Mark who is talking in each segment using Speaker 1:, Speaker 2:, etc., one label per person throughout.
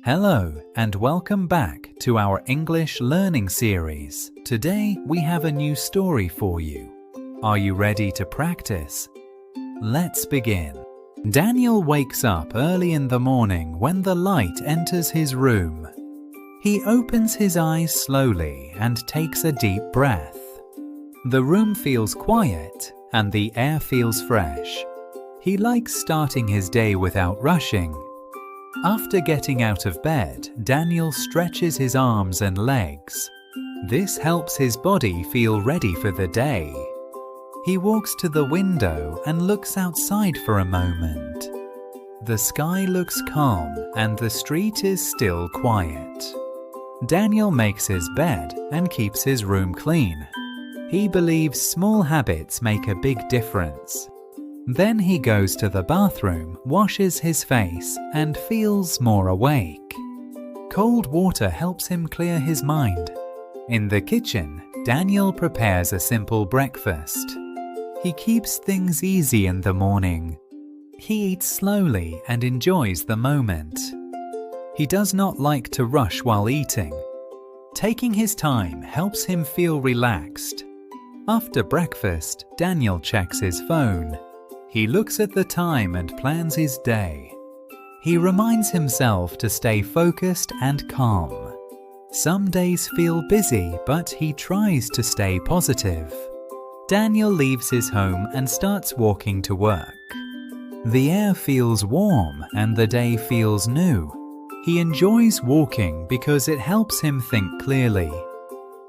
Speaker 1: Hello and welcome back to our English learning series. Today we have a new story for you. Are you ready to practice? Let's begin. Daniel wakes up early in the morning when the light enters his room. He opens his eyes slowly and takes a deep breath. The room feels quiet and the air feels fresh. He likes starting his day without rushing. After getting out of bed, Daniel stretches his arms and legs. This helps his body feel ready for the day. He walks to the window and looks outside for a moment. The sky looks calm and the street is still quiet. Daniel makes his bed and keeps his room clean. He believes small habits make a big difference. Then he goes to the bathroom, washes his face, and feels more awake. Cold water helps him clear his mind. In the kitchen, Daniel prepares a simple breakfast. He keeps things easy in the morning. He eats slowly and enjoys the moment. He does not like to rush while eating. Taking his time helps him feel relaxed. After breakfast, Daniel checks his phone. He looks at the time and plans his day. He reminds himself to stay focused and calm. Some days feel busy, but he tries to stay positive. Daniel leaves his home and starts walking to work. The air feels warm and the day feels new. He enjoys walking because it helps him think clearly.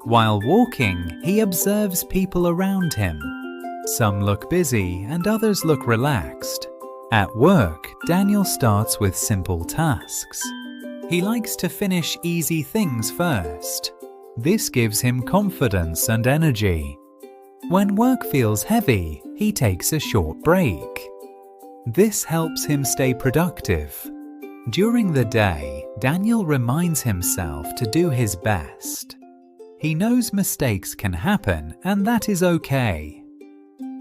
Speaker 1: While walking, he observes people around him. Some look busy and others look relaxed. At work, Daniel starts with simple tasks. He likes to finish easy things first. This gives him confidence and energy. When work feels heavy, he takes a short break. This helps him stay productive. During the day, Daniel reminds himself to do his best. He knows mistakes can happen and that is okay.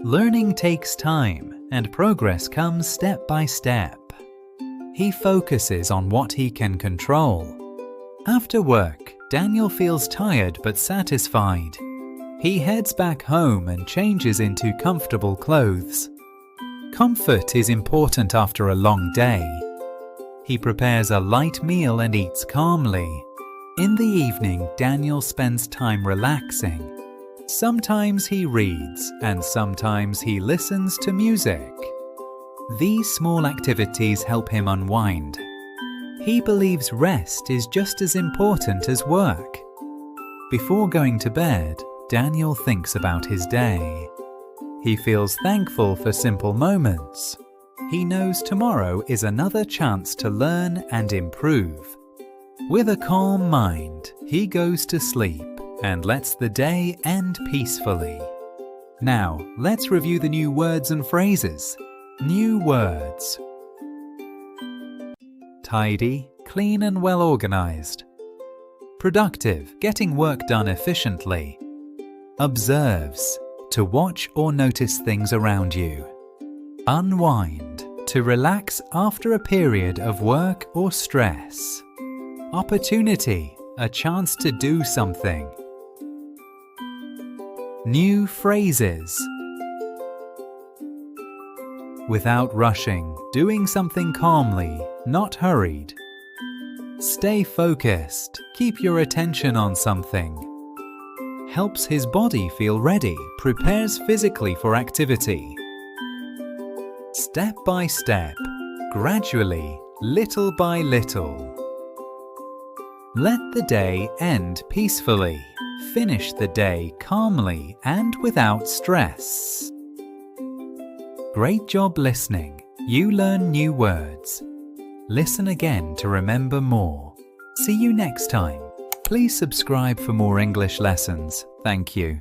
Speaker 1: Learning takes time and progress comes step by step. He focuses on what he can control. After work, Daniel feels tired but satisfied. He heads back home and changes into comfortable clothes. Comfort is important after a long day. He prepares a light meal and eats calmly. In the evening, Daniel spends time relaxing. Sometimes he reads and sometimes he listens to music. These small activities help him unwind. He believes rest is just as important as work. Before going to bed, Daniel thinks about his day. He feels thankful for simple moments. He knows tomorrow is another chance to learn and improve. With a calm mind, he goes to sleep and lets the day end peacefully. Now, let's review the new words and phrases. New words. Tidy, clean and well organized. Productive, getting work done efficiently. Observes, to watch or notice things around you. Unwind, to relax after a period of work or stress. Opportunity, a chance to do something. New phrases. Without rushing, doing something calmly, not hurried. Stay focused, keep your attention on something. Helps his body feel ready, prepares physically for activity. Step by step, gradually, little by little. Let the day end peacefully. Finish the day calmly and without stress. Great job listening. You learn new words. Listen again to remember more. See you next time. Please subscribe for more English lessons. Thank you.